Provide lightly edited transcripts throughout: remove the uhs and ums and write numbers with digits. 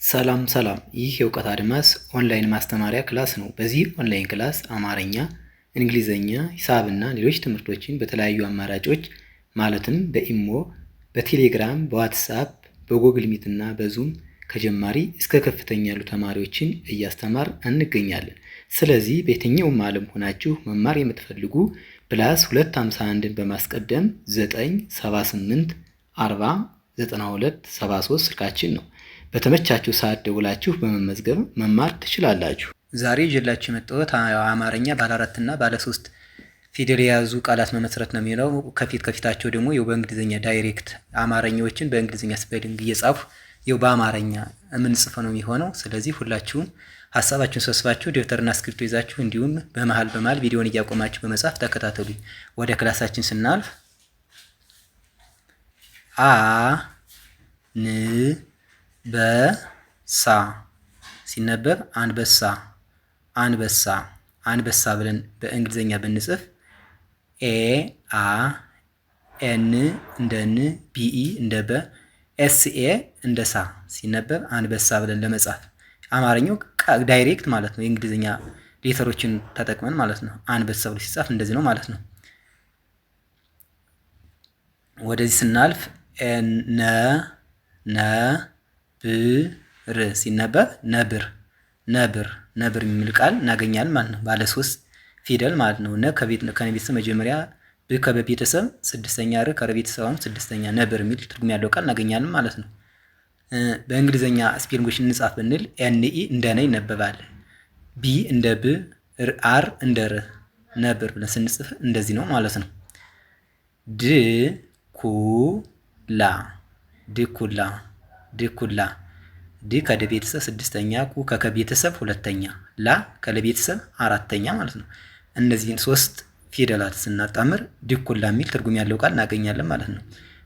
ሰላም ሰላም፣ ይህ የእውቀት አድማስ ኦንላይን ማስተማሪያ ክላስ ነው። በዚህ ኦንላይን ክላስ አማርኛ፣ እንግሊዘኛ፣ ሂሳብና ሌሎች ትምህርቶችን በተለያዩ አማራጮች ማለትም በኢሞ፣ በቴሌግራም፣ በዋትስአፕ፣ በጎግል ሚት እና በዙም ከጀማሪ እስከ ከፍተኛ ያሉ ተማሪዎችን እያስተማር እንገኛለን። ስለዚህ በየትኛውም ዓለም ሆናችሁ መማር የምትፈልጉ ፕላስ 251ን በማስቀደም 978 40 92 73 ስልካችን ነው። በተመቻችሁ ሰዓት ደውላችሁ በመመዝገብ መማር ትችላላችሁ። ዛሬ ይዤላችሁ የመጣሁት አማርኛ ባለ 4 እና ባለ 3 ፊደል የያዙ ቃላት መመስረት ነው የሚለው። ከፊታቸው ደግሞ በእንግሊዝኛ ዳይሬክት አማርኛዎችን በእንግሊዝኛ ስፔሊንግ እየጻፉ በአማርኛ የምንጽፈው ነው የሚሆነው። ስለዚህ ሁላችሁም ሀሳባችሁን ሰብስባችሁ ደብተርና እስክሪብቶ ይዛችሁ እንዲሁም በመሃል ቪዲዮን እያቆማችሁ በመጻፍ ተከታተሉኝ። ወደ ክላሳችን ስናልፍ በሳ ሲነበብ አንበሳ አንበሳ አንበሳ ብለን በእንግሊዝኛ ብንጽፍ ኤን እንደ ን ቢኢ እንደ በ ኤስኤ እንደ ሳ ሲነበብ አንበሳ ብለን ለመጻፍ አማርኛው ዳይሬክት ማለት ነው። የእንግሊዝኛ ሌተሮችን ተጠቅመን ማለት ነው። አንበሳ ብሎ ሲጻፍ እንደዚህ ነው ማለት ነው። ወደዚህ ስናልፍ ብር ሲነበብ ነብር ነብር ነብር የሚል ቃል እናገኛለን ማለት ነው። ባለ 3 ፊደል ማለት ነው። ከቤተሰብ መጀመሪያ ብ ከቤተሰብ ስድስተኛ ር ከቤተሰብ ስድስተኛ ነብር የሚል ትርጉም ያለው ቃል እናገኛለን ማለት ነው። በእንግሊዝኛ ስፔሊንጎች እንጻፍ ብንል ኤንኢ እንደ ነ ይነበባል። ቢ እንደ ብ፣ አር እንደ ር ነብር ብለን ስንጽፍ እንደዚህ ነው ማለት ነው። ድኩላ ድኩላ ድኩላ ድ ከደ ቤተሰብ ስድስተኛ፣ ኩ ከቤተሰብ ሁለተኛ፣ ላ ከለቤተሰብ አራተኛ ማለት ነው። እነዚህን 3 ፊደላት ስናጣምር ድኩላ የሚል ትርጉም ያለው ቃል እናገኛለን ማለት ነው።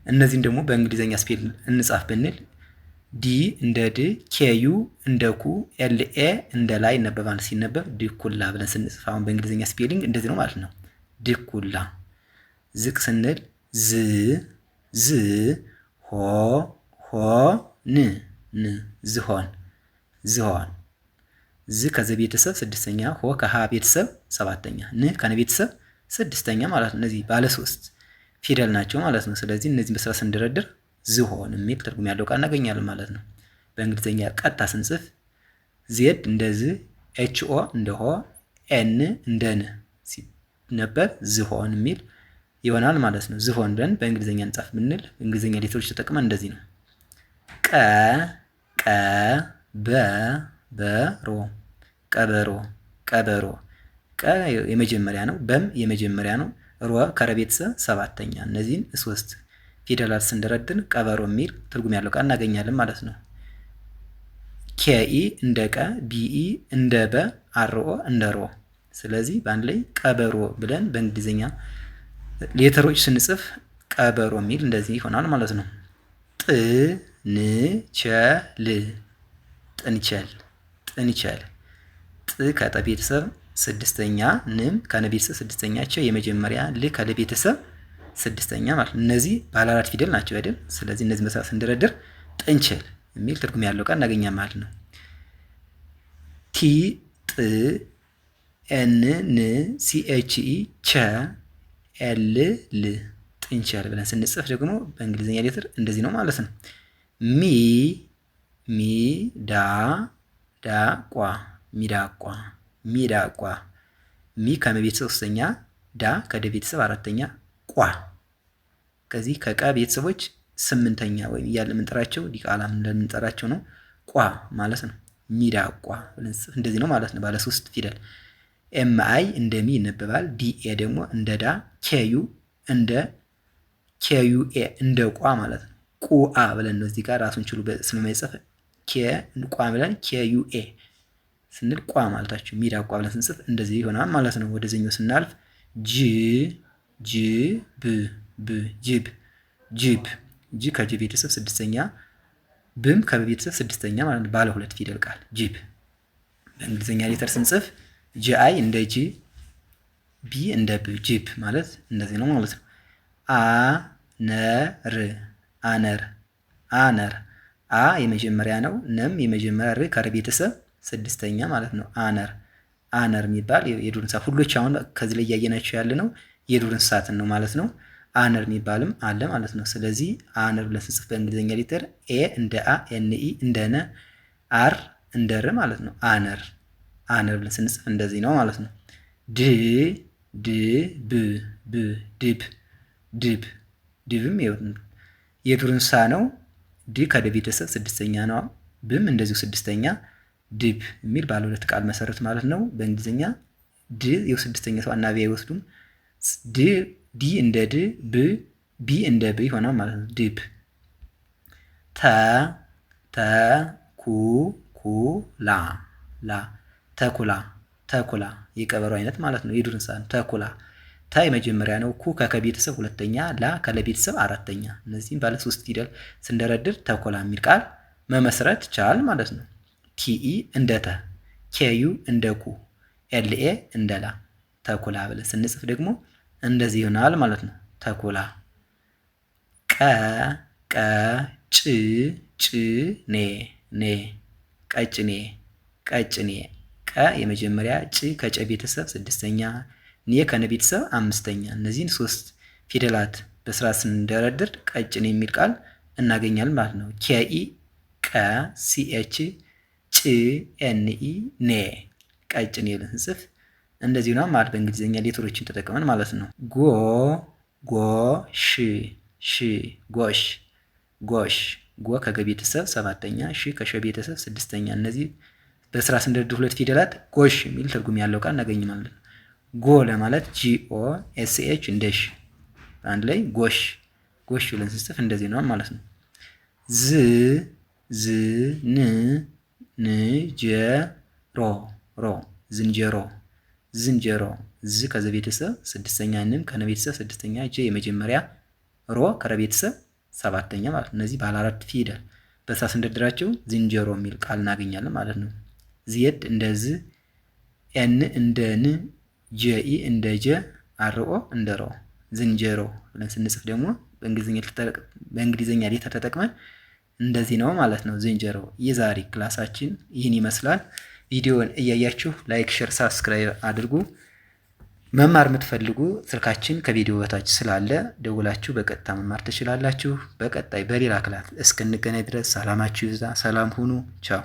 እነዚህን ደግሞ በእንግሊዝኛ ስፔል እንጻፍ ብንል ዲ እንደ ድ፣ ኬዩ እንደ ኩ፣ ኤልኤ እንደ ላይ ይነበባል። ሲነበብ ድኩላ ብለን ስንጽፍ አሁን በእንግሊዝኛ ስፔሊንግ እንደዚህ ነው ማለት ነው። ድኩላ። ዝቅ ስንል ዝ ን ዝሆን ዝሆን ዝ ከዘ ቤተሰብ ስድስተኛ፣ ሆ ከሀ ቤተሰብ ሰባተኛ፣ ን ከነ ቤተሰብ ስድስተኛ ማለት ነው። እነዚህ ባለ 3 ፊደል ናቸው ማለት ነው። ስለዚህ እነዚህ በስርዓት ስንደረድር ዝሆን የሚል ትርጉም ያለው ቃል እናገኛለን ማለት ነው። በእንግሊዝኛ ቀጥታ ስንጽፍ ዜድ እንደ ዝ፣ ኤችኦ እንደ ሆ፣ ኤን እንደ ን ሲነበብ ዝሆን የሚል ይሆናል ማለት ነው። ዝሆን ብለን በእንግሊዝኛ እንጻፍ ብንል እንግሊዝኛ ሌተሮች ተጠቅመን እንደዚህ ነው። ቀበሮ ቀበሮ ቀበሮ ቀ የመጀመሪያ ነው። በም የመጀመሪያ ነው። ሮ ከረቤተሰብ ሰባተኛ። እነዚህን 3 ፊደላት ስንደረድር ቀበሮ የሚል ትርጉም ያለው ቃል እናገኛለን ማለት ነው። ኬኢ እንደ ቀ፣ ቢኢ እንደ በ፣ አርኦ እንደ ሮ። ስለዚህ በአንድ ላይ ቀበሮ ብለን በእንግሊዝኛ ሌተሮች ስንጽፍ ቀበሮ የሚል እንደዚህ ይሆናል ማለት ነው። ጥንቸል ጥንቸል ጥ ከጠ ቤተሰብ ስድስተኛ፣ ንም ከነ ቤተሰብ ስድስተኛቸው የመጀመሪያ፣ ል ከለ ቤተሰብ ስድስተኛ ማለት ነው። እነዚህ ባለ 4 ፊደል ናቸው አይደል? ስለዚህ እነዚህ መሰረት ስንደረድር ጥንቸል የሚል ትርጉም ያለው ቃል እናገኛለን ማለት ነው። ቲ ጥ ኤን ን ሲ ኤች ኢ ቸ ኤል ል ጥንቸል ብለን ስንጽፍ ደግሞ በእንግሊዝኛ ሌተር እንደዚህ ነው ማለት ነው። ሚዳቋ ሚዳቋ ሚዳቋ ሚ ከመቤተሰብ 3ኛ፣ ዳ ከደ ቤተሰብ 4ኛ፣ ቋ ከዚህ ከቀ ቤተሰቦች 8ኛ ወይም እያለ የምንጠራቸው ዲቃላ እንደምንጠራቸው ነው። ቋ ማለት ነው። ሚዳቋ ብለን ስንጽፍ እንደዚህ ነው ማለት ነው። ባለ 3 ፊደል ኤምአይ እንደ ሚ ይነበባል። ዲኤ ደግሞ እንደ ዳ፣ ኬዩ እንደ ኬዩኤ እንደ ቋ ማለት ነው። ቁአ ብለን ነው እዚህ ጋር ራሱን ችሉ ስለማይጽፍ ቋ ብለን ኬዩኤ ስንል ቋ ማለታችሁ። ሚዳቋ ብለን ስንጽፍ እንደዚህ ይሆናል ማለት ነው። ወደዚህኛው ስናልፍ ጅብ ጂ ከጂ ቤተሰብ ስድስተኛ፣ ብም ከቤተሰብ ስድስተኛ ማለት ነው። ባለ 2 ፊደል ቃል ጅብ። በእንግሊዝኛ ሌተር ስንጽፍ ጂአይ እንደ ጂ፣ ቢ እንደ ብ፣ ጅብ ማለት እንደዚህ ነው ማለት ነው። አነር አ የመጀመሪያ ነው። ነም የመጀመሪያ ር ከረ ቤተሰብ ስድስተኛ ማለት ነው። አነር አነር የሚባል የዱር እንስሳት ሁሎች አሁን ከዚህ ላይ እያየናቸው ያለ ነው የዱር እንስሳትን ነው ማለት ነው። አነር የሚባልም አለ ማለት ነው። ስለዚህ አነር ብለን ስንጽፍ በእንግሊዝኛ ሊተር ኤ እንደ አ፣ ኤን ኢ እንደ ነ፣ አር እንደ ር ማለት ነው። አነር አነር ብለን ስንጽፍ እንደዚህ ነው ማለት ነው። ድ ድ ብ ብ ድብ ድብ ድብም የዱር እንስሳ ነው። ድ ከደ ቤተሰብ ስድስተኛ ነው። ብም እንደዚሁ ስድስተኛ። ድብ የሚል ባለ ሁለት ቃል መሰረት ማለት ነው። በእንግሊዝኛ ድ ስድስተኛ ሰው አናባቢ አይወስዱም። ዲ እንደ ድ፣ ብ ቢ እንደ ብ ይሆናል ማለት ነው። ድብ። ተ ኩ ላ ላ ተኩላ ተኩላ የቀበሮ አይነት ማለት ነው። የዱር እንስሳ ነው። ተኩላ ተ የመጀመሪያ ነው። ኩ ከቤተሰብ ሁለተኛ፣ ላ ከለቤተሰብ አራተኛ። እነዚህም ባለ ሶስት ፊደል ስንደረድር ተኩላ የሚል ቃል መመስረት ቻል ማለት ነው። ቲኢ እንደ ተ፣ ኬዩ እንደ ኩ፣ ኤልኤ እንደ ላ ተኩላ ብለን ስንጽፍ ደግሞ እንደዚህ ይሆናል ማለት ነው። ተኩላ። ጭ ኔ ኔ ቀጭኔ ቀጭኔ ቀ የመጀመሪያ፣ ጭ ከጨ ቤተሰብ ስድስተኛ፣ ኔ ከነ ቤተሰብ አምስተኛ። እነዚህን ሶስት ፊደላት በስራ ስንደረድር ቀጭኔ የሚል ቃል እናገኛለን ማለት ነው። ኬኢ ቀ፣ ሲኤች፣ ጭ ኤንኢ ኔ ቀጭኔ ብለን ስንጽፍ እንደዚህ ነው ማለት በእንግሊዝኛ ሌተሮችን ተጠቅመን ማለት ነው። ሽ ጎሽ ጎሽ ጎ ከገ ቤተሰብ ሰባተኛ፣ ሽ ከሸ ቤተሰብ ስድስተኛ። እነዚህ በስራ ስንደረድር ሁለት ፊደላት ጎሽ የሚል ትርጉም ያለው ቃል እናገኝ ማለት ነው። ጎ ለማለት ጂኦ ኤስኤች እንደ ሽ አንድ ላይ ጎሽ ጎሽ ብለን ስንጽፍ እንደዚህ ነው ማለት ነው። ሮ ዝንጀሮ ዝንጀሮ ዝ ከዘ ቤተሰብ ስድስተኛ፣ ንም ከነ ቤተሰብ ስድስተኛ፣ ጀ የመጀመሪያ፣ ሮ ከረ ቤተሰብ ሰባተኛ ማለት ነው። እነዚህ ባለ አራት ፊደል በስራ ስንደርድራቸው ዝንጀሮ የሚል ቃል እናገኛለን ማለት ነው። ዜድ እንደ ዝ፣ ኤን እንደ ን፣ ጀኢ እንደ ጀ፣ አርኦ እንደ ሮ ዝንጀሮ ብለን ስንጽፍ ደግሞ በእንግሊዝኛ ሌተር ተጠቅመን እንደዚህ ነው ማለት ነው። ዝንጀሮ። የዛሬ ክላሳችን ይህን ይመስላል። ቪዲዮውን እያያችሁ ላይክ፣ ሼር፣ ሳብስክራይብ አድርጉ። መማር የምትፈልጉ ስልካችን ከቪዲዮ በታች ስላለ ደውላችሁ በቀጥታ መማር ትችላላችሁ። በቀጣይ በሌላ ክላስ እስክንገናኝ ድረስ ሰላማችሁ ይብዛ። ሰላም ሁኑ። ቻው